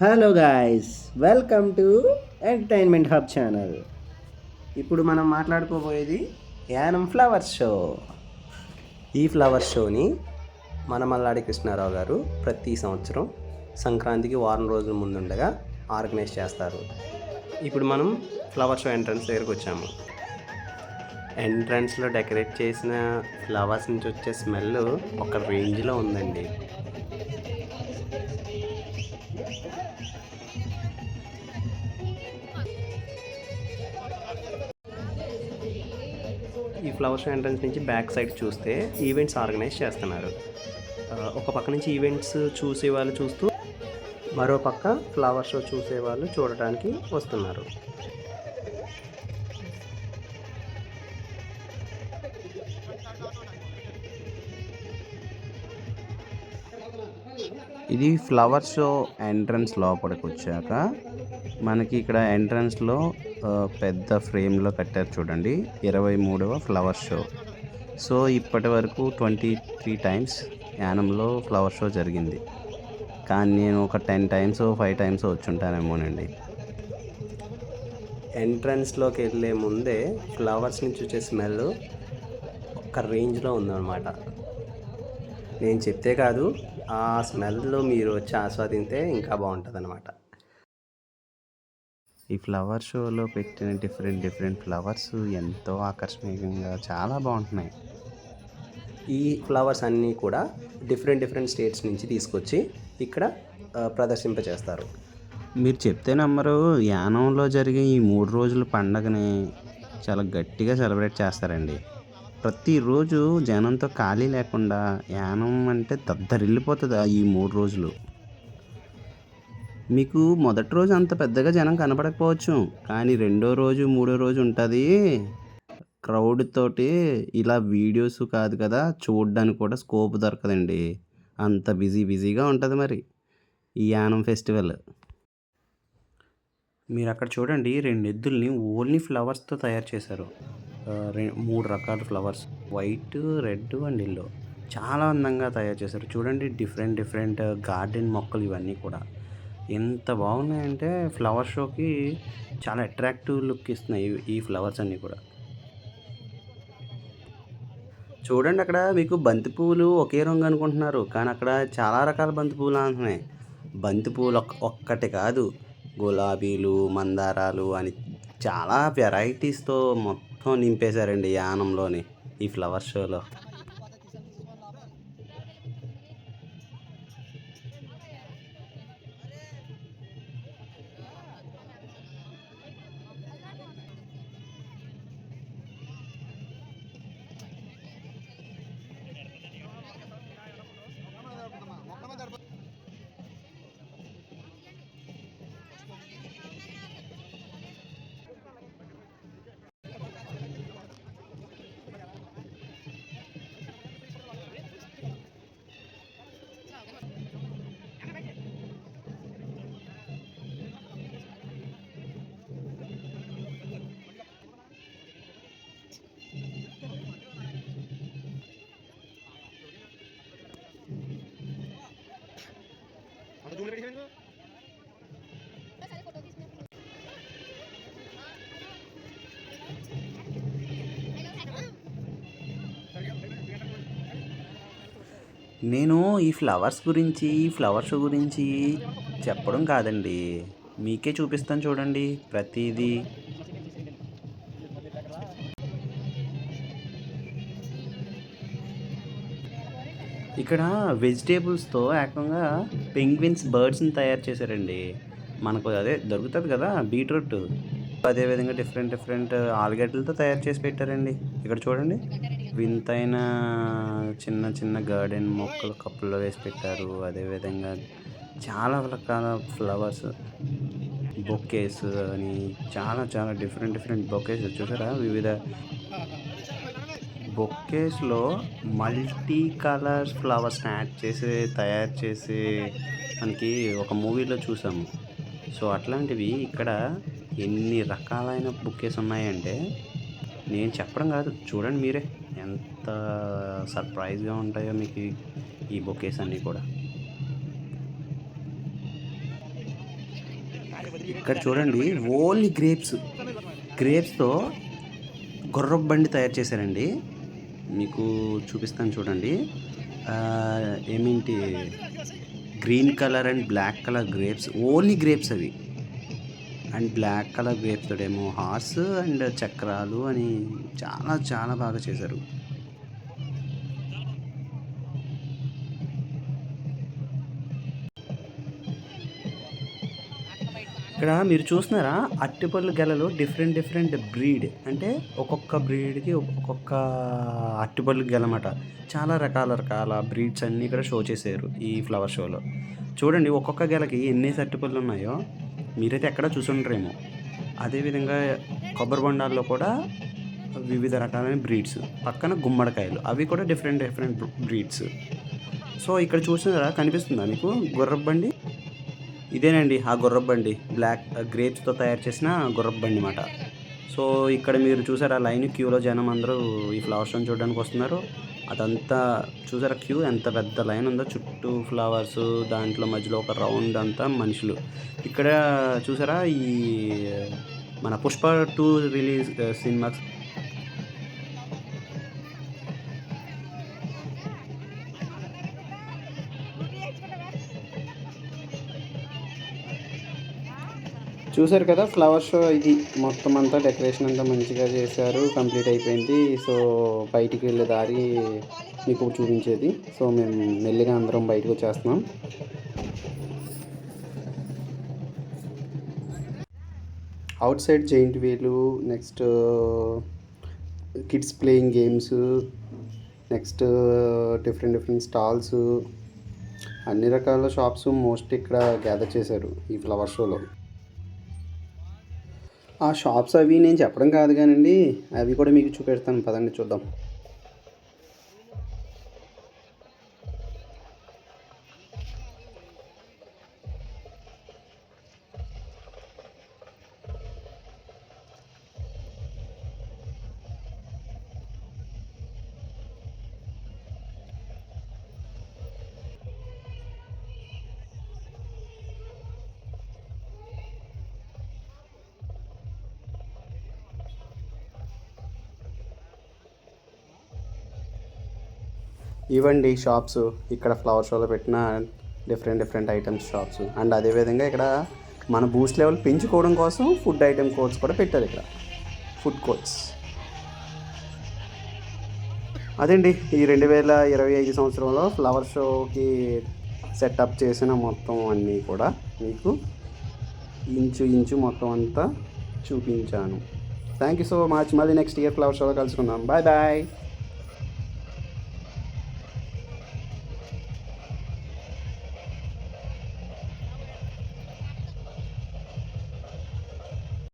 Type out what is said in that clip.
Hello guys, welcome to entertainment hub channel. ఇప్పుడు మనం మాట్లాడుకోబోయేది Yanam flower show. ఈ ఫ్లవర్ షోని మన మల్లాడి కృష్ణారావు గారు ప్రతి సంవత్సరం సంక్రాంతికి వారం రోజుల ముందుండగా ఆర్గనైజ్ చేస్తారు. ఇప్పుడు మనం ఫ్లవర్ షో ఎంట్రన్స్ దగ్గరకు వచ్చాము. ఎంట్రన్స్లో డెకరేట్ చేసిన ఫ్లవర్స్ నుంచి వచ్చే స్మెల్ ఒక రేంజ్లో ఉందండి. ఈ ఫ్లవర్ షో ఎంట్రన్స్ నుంచి బ్యాక్ సైడ్ చూస్తే ఈవెంట్స్ ఆర్గనైజ్ చేస్తున్నారు. ఒక పక్క నుంచి ఈవెంట్స్ చూసేవాళ్ళు చూస్తూ మరో పక్క ఫ్లవర్ షో చూసేవాళ్ళు చూడటానికి వస్తున్నారు. ఇది ఫ్లవర్ షో ఎంట్రన్స్ లోపలికి వచ్చాక మనకి ఇక్కడ ఎంట్రన్స్లో పెద్ద ఫ్రేమ్లో కట్టారు చూడండి, 23వ ఫ్లవర్ షో. సో ఇప్పటి వరకు 23 టైమ్స్ యానంలో ఫ్లవర్ షో జరిగింది, కానీ నేను ఒక 10 టైమ్స్ 5 టైమ్స్ వచ్చుంటానేమోనండి. ఎంట్రన్స్లోకి వెళ్ళే ముందే ఫ్లవర్స్ నుంచి వచ్చే స్మెల్ ఒక రేంజ్లో ఉందన్నమాట. నేను చెప్తే కాదు, ఆ స్మెల్లో మీరు వచ్చి ఆస్వాదింతే ఇంకా బాగుంటుంది అన్నమాట. ఈ ఫ్లవర్ షోలో పెట్టిన డిఫరెంట్ ఫ్లవర్స్ ఎంతో ఆకర్షణీయంగా చాలా బాగుంటున్నాయి. ఈ ఫ్లవర్స్ అన్నీ కూడా డిఫరెంట్ స్టేట్స్ నుంచి తీసుకొచ్చి ఇక్కడ ప్రదర్శింపచేస్తారు. మీరు చెప్తే నమ్మరు, యానంలో జరిగే ఈ 3 రోజుల పండగని చాలా గట్టిగా సెలబ్రేట్ చేస్తారండి. ప్రతిరోజు జనంతో ఖాళీ లేకుండా యానం అంటే దద్దరిల్లిపోతుంది ఈ 3 రోజులు. మీకు మొదటి రోజు అంత పెద్దగా జనం కనపడకపోవచ్చు, కానీ రెండో రోజు మూడో రోజు ఉంటుంది. క్రౌడ్ తోటి ఇలా వీడియోస్ కాదు కదా, చూడడానికి కూడా స్కోప్ దొరకదండి. అంత బిజీగా ఉంటుంది మరి ఈ యానం ఫెస్టివల్. మీరు అక్కడ చూడండి, 2 ఎద్దుల్ని ఓన్లీ ఫ్లవర్స్తో తయారు చేశారు. 3 రకాల flowers, white, red and yellow. చాలా అందంగా తయారు చేశారు. చూడండి, డిఫరెంట్ గార్డెన్ మొక్కలు ఇవన్నీ కూడా ఎంత బాగున్నాయంటే ఫ్లవర్ షోకి చాలా అట్రాక్టివ్ లుక్ ఇస్తున్నాయి ఈ ఫ్లవర్స్ అన్నీ కూడా. చూడండి, అక్కడ మీకు బంతి పువ్వులు ఒకే రంగు అనుకుంటున్నారు, కానీ అక్కడ చాలా రకాల బంతి పువ్వులు అంటున్నాయి. బంతి పువ్వులు ఒక్కటి కాదు, గులాబీలు, మందారాలు అని చాలా వెరైటీస్తో మొత్తం నింపేశారండి యానంలోని ఈ ఫ్లవర్ షోలో. నేను ఈ ఫ్లవర్స్ గురించి, ఫ్లవర్ షో గురించి చెప్పడం కాదండి, మీకే చూపిస్తాను చూడండి ప్రతిదీ. ఇక్కడ వెజిటేబుల్స్తో ఏకంగా పెంగ్విన్స్, బర్డ్స్ని తయారు చేశారండి. మనకు అదే దొరుకుతుంది కదా బీట్రూట్, అదేవిధంగా డిఫరెంట్ ఆలుగడ్డలతో తయారు చేసి పెట్టారండి. ఇక్కడ చూడండి, వింతైన చిన్న గార్డెన్ మొక్కలు కప్పుల్లో వేసి పెట్టారు. అదేవిధంగా చాలా రకాల ఫ్లవర్స్, బొకేస్ అని చాలా డిఫరెంట్ బొకేస్ చూసారా. వివిధ బొకేస్లో మల్టీ కలర్స్ ఫ్లవర్స్ని యాడ్ చేసి తయారు చేసి మనకి ఒక మూవీలో చూసాము. సో అట్లాంటివి ఇక్కడ ఎన్ని రకాలైన బొకేస్ ఉన్నాయంటే నేను చెప్పడం కాదు, చూడండి మీరే ఎంత సర్ప్రైజ్గా ఉంటాయో మీకు ఈ బొకేస్ అన్నీ కూడా. ఇక్కడ చూడండి ఓన్లీ గ్రేప్స్తో గుర్రపు బండి తయారు చేశారండి. మీకు చూపిస్తాను చూడండి. ఏమిటి green colour and black colour grapes, only grapes అవి. అండ్ బ్లాక్ కలర్ గ్రేప్స్ తోడేమో హార్స్ అండ్ చక్రాలు అని చాలా చాలా బాగా చేశారు. ఇక్కడ మీరు చూస్తున్నారా, అరటిపళ్ళు గెలలు డిఫరెంట్ బ్రీడ్, అంటే ఒక్కొక్క బ్రీడ్కి ఒక్కొక్క అరటిపళ్ళు గెలమాట. చాలా రకాల బ్రీడ్స్ అన్నీ ఇక్కడ షో చేశారు ఈ ఫ్లవర్ షోలో. చూడండి ఒక్కొక్క గెలకి ఎన్ని అరటిపళ్ళు ఉన్నాయో మీరైతే ఎక్కడ చూసుంటారేమో. అదేవిధంగా కొబ్బరి బొండాల్లో కూడా వివిధ రకాలైన బ్రీడ్స్, పక్కన గుమ్మడికాయలు, అవి కూడా డిఫరెంట్ బ్రీడ్స్. సో ఇక్కడ చూసినారా, కనిపిస్తుందా మీకు గుర్రపు బండి? ఇదేనండి ఆ గుర్రపు బండి, బ్లాక్ గ్రేప్స్తో తయారు చేసిన గుర్రపు బండి అన్నమాట. సో ఇక్కడ మీరు చూసారా లైన్ క్యూలో జనం అందరూ ఈ ఫ్లవర్ షోని చూడడానికి వస్తున్నారు. అదంతా చూసారా క్యూ ఎంత పెద్ద లైన్ ఉందో, చుట్టూ ఫ్లవర్స్, దాంట్లో మధ్యలో ఒక రౌండ్ అంతా మనుషులు. ఇక్కడ చూసారా ఈ మన పుష్ప 2 రిలీజ్ సినిమా చూసారు కదా ఫ్లవర్ షో. ఇది మొత్తం అంతా డెకరేషన్ అంతా మంచిగా చేశారు, కంప్లీట్ అయిపోయింది. సో బయటికి వెళ్ళే దారి మీకు చూపించేది. సో మేము మెల్లిగా అందరం బయటకు వచ్చేస్తున్నాం. Outside giant wheel, next kids playing games, next different stalls, అన్ని రకాల షాప్స్ మోస్ట్ ఇక్కడ గ్యాదర్ చేశారు ఈ ఫ్లవర్ షోలో. ఆ షాప్స్ అవి నేను చెప్పడం కాదు కానండి, అవి కూడా మీకు చూపెడతాను, పదండి చూద్దాం. ఇవ్వండి షాప్స్, ఇక్కడ ఫ్లవర్ షోలో పెట్టిన డిఫరెంట్ ఐటమ్స్ షాప్స్. అండ్ అదేవిధంగా ఇక్కడ మన బూస్ట్ లెవెల్ పెంచుకోవడం కోసం ఫుడ్ ఐటమ్ కోర్ట్స్ కూడా పెట్టారు. ఇక్కడ ఫుడ్ కోర్ట్స్ అదండి ఈ 2025 సంవత్సరంలో ఫ్లవర్ షోకి సెటప్ చేసిన మొత్తం అన్నీ కూడా మీకు ఇంచు మొత్తం అంతా చూపించాను. Thank you so much. మళ్ళీ నెక్స్ట్ ఇయర్ ఫ్లవర్ షోలో కలుసుకుందాం. బాయ్.